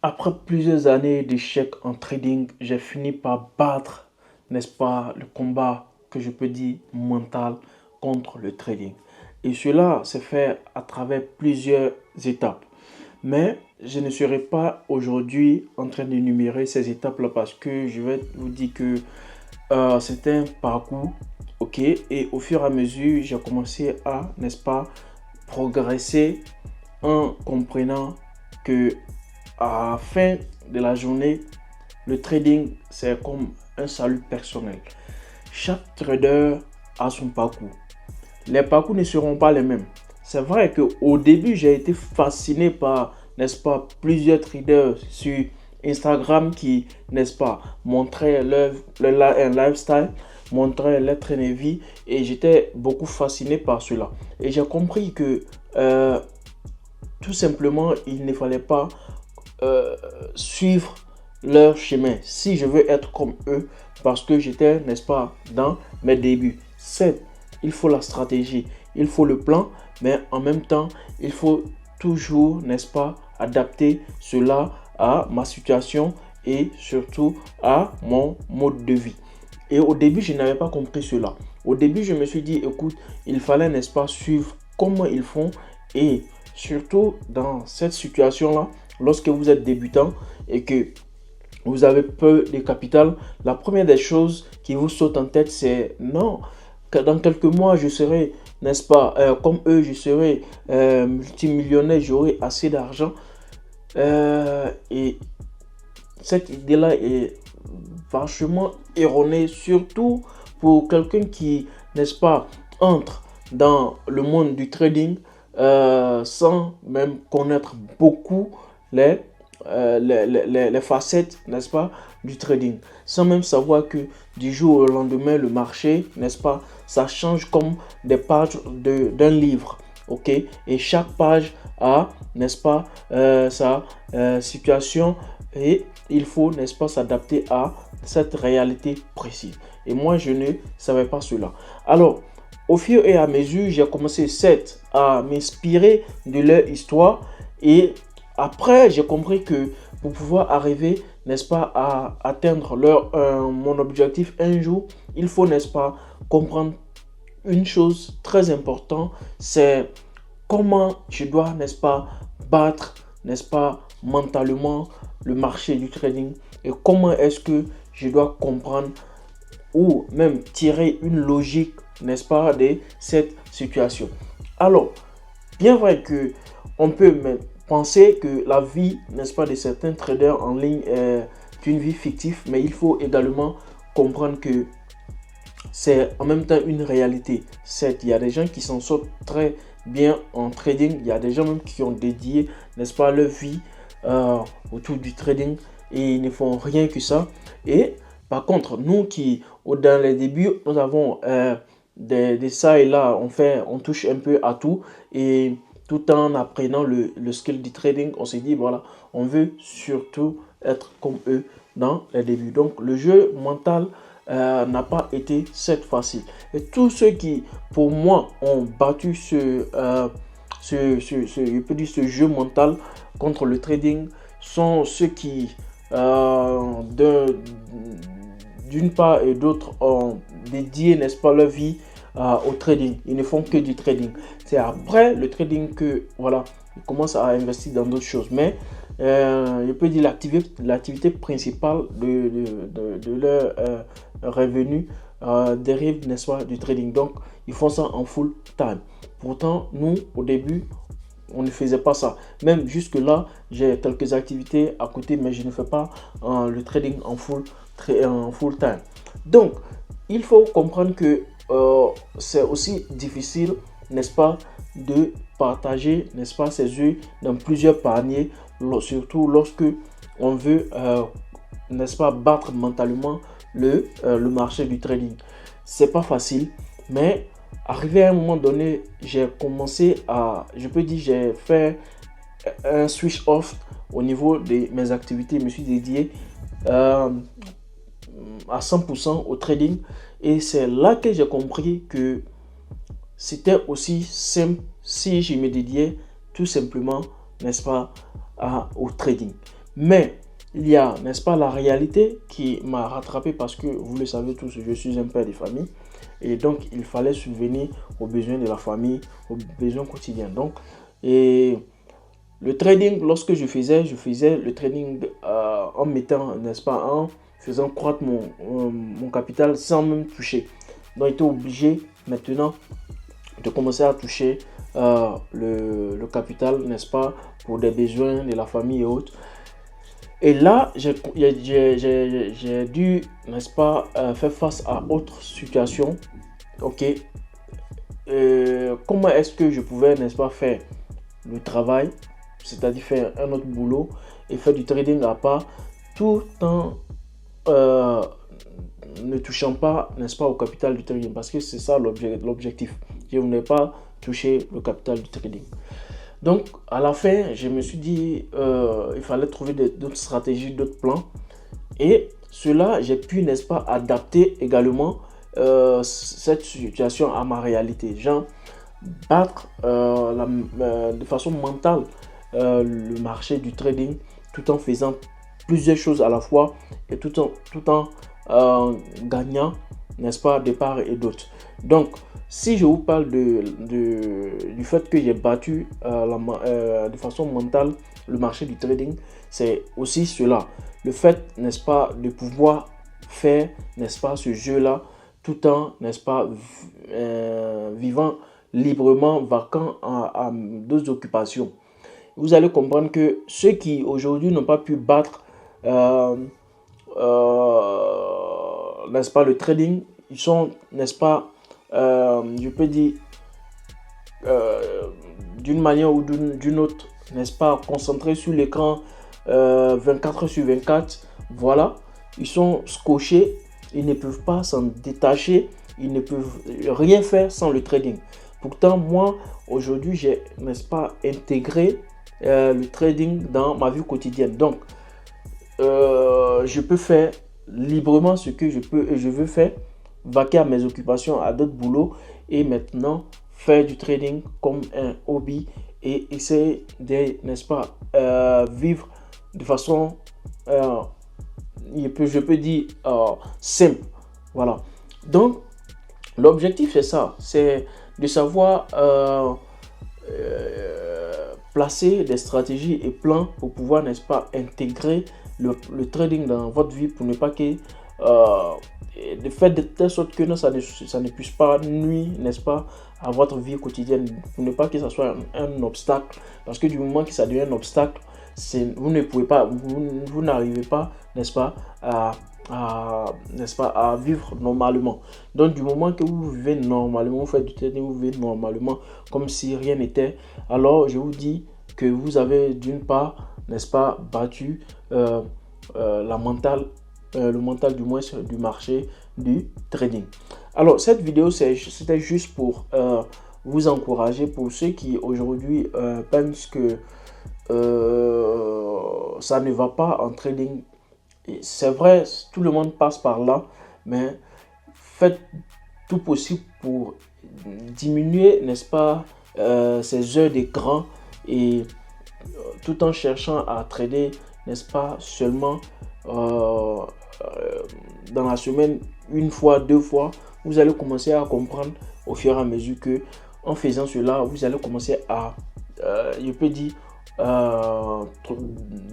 Après plusieurs années d'échecs en trading, j'ai fini par battre, n'est-ce pas, le combat que je peux dire mental contre le trading. Et cela s'est fait à travers plusieurs étapes. Mais je ne serai pas aujourd'hui en train d'énumérer ces étapes-là parce que je vais vous dire que c'est un parcours, ok? Et au fur et à mesure, j'ai commencé à, n'est-ce pas, progresser en comprenant que à la fin de la journée, le trading, c'est comme un salut personnel. Chaque trader a son parcours. Les parcours ne seront pas les mêmes. C'est vrai qu'au début, j'ai été fasciné par, n'est-ce pas, plusieurs traders sur Instagram qui, n'est-ce pas, montraient un lifestyle, montraient leur train de vie et j'étais beaucoup fasciné par cela. Et j'ai compris que tout simplement, il ne fallait pas suivre leur chemin si je veux être comme eux parce que j'étais, n'est-ce pas, dans mes débuts. Certes, il faut la stratégie, il faut le plan, mais en même temps, il faut toujours, n'est-ce pas, adapter cela à ma situation et surtout à mon mode de vie. Et au début, je n'avais pas compris cela. Au début, je me suis dit, écoute, il fallait, n'est-ce pas, suivre comment ils font et surtout dans cette situation-là, lorsque vous êtes débutant et que vous avez peu de capital, la première des choses qui vous saute en tête, c'est non, que dans quelques mois, je serai, n'est-ce pas, comme eux, je serai multimillionnaire, j'aurai assez d'argent. Et cette idée-là est vachement erronée, surtout pour quelqu'un qui, n'est-ce pas, entre dans le monde du trading sans même connaître beaucoup les, les facettes, n'est-ce pas, du trading. Sans même savoir que du jour au lendemain, le marché, n'est-ce pas, ça change comme des pages d'un livre. Ok, et chaque page a, n'est-ce pas, sa situation et il faut, n'est-ce pas, s'adapter à cette réalité précise. Et moi, je ne savais pas cela. Alors, au fur et à mesure, j'ai commencé certes à m'inspirer de leur histoire et après, j'ai compris que pour pouvoir arriver, n'est-ce pas, à atteindre mon objectif un jour, il faut, n'est-ce pas, comprendre une chose très importante, c'est comment je dois, n'est-ce pas, battre, n'est-ce pas, mentalement le marché du trading et comment est-ce que je dois comprendre ou même tirer une logique, n'est-ce pas, de cette situation. Alors, bien vrai que on peut penser que la vie, n'est-ce pas, de certains traders en ligne est une vie fictive, mais il faut également comprendre que c'est en même temps une réalité. Certes, il y a des gens qui s'en sortent très bien en trading. Il y a des gens même qui ont dédié, n'est-ce pas, leur vie autour du trading et ils ne font rien que ça. Et par contre, nous qui, dans les débuts, nous avons des ça et là, on touche un peu à tout et tout en apprenant le skill du trading, on s'est dit, voilà, on veut surtout être comme eux dans les débuts. Donc, le jeu mental n'a pas été cette facile. Et tous ceux qui, pour moi, ont battu je peux dire ce jeu mental contre le trading sont ceux qui, d'une part et d'autre, ont dédié, n'est-ce pas, leur vie au trading. Ils ne font que du trading. C'est après le trading que, voilà, ils commencent à investir dans d'autres choses. Mais je peux dire l'activité principale de leur revenu dérive, n'est-ce pas, du trading. Donc, ils font ça en full time. Pourtant, nous, au début, on ne faisait pas ça. Même jusque-là, j'ai quelques activités à côté, mais je ne fais pas le trading en full time. Donc, il faut comprendre que c'est aussi difficile, n'est-ce pas, de partager, n'est-ce pas, ses œufs dans plusieurs paniers, surtout lorsque on veut, n'est-ce pas, battre mentalement le marché du trading. C'est pas facile, mais arrivé à un moment donné, j'ai commencé à, je peux dire, j'ai fait un switch off au niveau de mes activités. Je me suis dédié à 100% au trading et c'est là que j'ai compris que c'était aussi simple si je me dédiais tout simplement, n'est-ce pas, au trading. Mais il y a, n'est-ce pas, la réalité qui m'a rattrapé parce que, vous le savez tous, je suis un père de famille. Et donc, il fallait subvenir aux besoins de la famille, aux besoins quotidiens. Donc, et le trading, lorsque je faisais le trading en mettant, n'est-ce pas, en faisant croître mon capital sans même toucher. Donc, j'étais obligé maintenant de commencer à toucher le capital, n'est-ce pas, pour des besoins de la famille et autres. Et là, j'ai dû, n'est-ce pas, faire face à autre situation. Ok, comment est-ce que je pouvais, n'est-ce pas, faire le travail, c'est-à-dire faire un autre boulot et faire du trading à part, tout en ne touchant pas, n'est-ce pas, au capital du trading, parce que c'est ça l'objectif. Je ne voulais pas toucher le capital du trading. Donc, à la fin, je me suis dit, il fallait trouver d'autres stratégies, d'autres plans. Et cela, j'ai pu, n'est-ce pas, adapter également cette situation à ma réalité. Genre, battre de façon mentale le marché du trading tout en faisant plusieurs choses à la fois et tout en gagnant, n'est-ce pas, de part et d'autre. Donc, si je vous parle du fait que j'ai battu de façon mentale le marché du trading, c'est aussi cela. Le fait, n'est-ce pas, de pouvoir faire, n'est-ce pas, ce jeu-là tout en, n'est-ce pas, vivant librement, vacant à d'autres occupations. Vous allez comprendre que ceux qui aujourd'hui n'ont pas pu battre, n'est-ce pas, le trading, ils sont, n'est-ce pas, je peux dire, d'une manière ou d'une autre, n'est-ce pas, concentrés sur l'écran 24 heures sur 24. Voilà, ils sont scotchés, ils ne peuvent pas s'en détacher, ils ne peuvent rien faire sans le trading. Pourtant, moi, aujourd'hui, j'ai, n'est-ce pas, intégré le trading dans ma vie quotidienne. Donc, je peux faire librement ce que je peux et je veux faire, vaquer à mes occupations, à d'autres boulots et maintenant faire du trading comme un hobby et essayer de, n'est-ce pas, vivre de façon, je peux dire, simple. Voilà. Donc, l'objectif, c'est ça, c'est de savoir placer des stratégies et plans pour pouvoir, n'est-ce pas, intégrer le trading dans votre vie pour ne pas que de faire de telle sorte que non, ça ne puisse pas nuire, n'est-ce pas, à votre vie quotidienne, pour ne pas que ça soit un obstacle, parce que du moment que ça devient un obstacle, vous ne pouvez pas, vous n'arrivez pas, n'est-ce pas, n'est-ce pas, à vivre normalement. Donc du moment que vous vivez normalement, vous faites du trading, vous vivez normalement comme si rien n'était, alors je vous dis que vous avez d'une part, n'est-ce pas, battu le mental du moins du marché du trading. Alors cette vidéo c'était juste pour vous encourager, pour ceux qui aujourd'hui pensent que ça ne va pas en trading. C'est vrai, tout le monde passe par là, mais faites tout possible pour diminuer, n'est-ce pas, ces heures d'écran et tout en cherchant à trader, n'est-ce pas, seulement dans la semaine, une fois, deux fois, vous allez commencer à comprendre au fur et à mesure que en faisant cela, vous allez commencer à, je peux dire,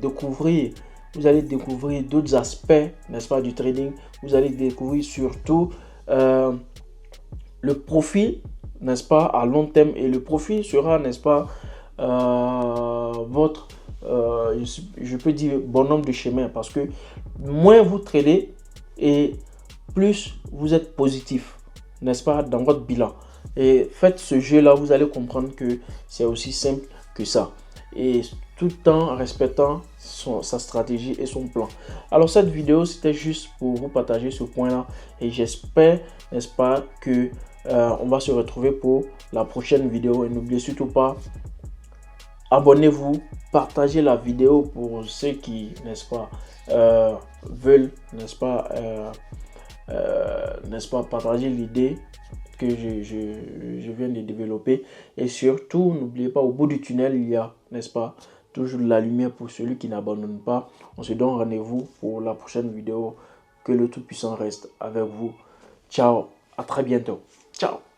découvrir. Vous allez découvrir d'autres aspects, n'est-ce pas, du trading. Vous allez découvrir surtout le profit, n'est-ce pas, à long terme. Et le profit sera, n'est-ce pas, votre, je peux dire, bonhomme de chemin. Parce que moins vous tradez et plus vous êtes positif, n'est-ce pas, dans votre bilan. Et faites ce jeu-là, vous allez comprendre que c'est aussi simple que ça. Et tout en respectant sa stratégie et son plan. Alors cette vidéo, c'était juste pour vous partager ce point-là. Et j'espère, n'est-ce pas, que on va se retrouver pour la prochaine vidéo. Et n'oubliez surtout pas, abonnez-vous, partagez la vidéo pour ceux qui, n'est-ce pas, veulent, n'est-ce pas, partager l'idée que je viens de développer. Et surtout, n'oubliez pas, au bout du tunnel, il y a, n'est-ce pas, toujours de la lumière pour celui qui n'abandonne pas. On se donne rendez-vous pour la prochaine vidéo. Que le Tout-Puissant reste avec vous. Ciao, à très bientôt. Ciao.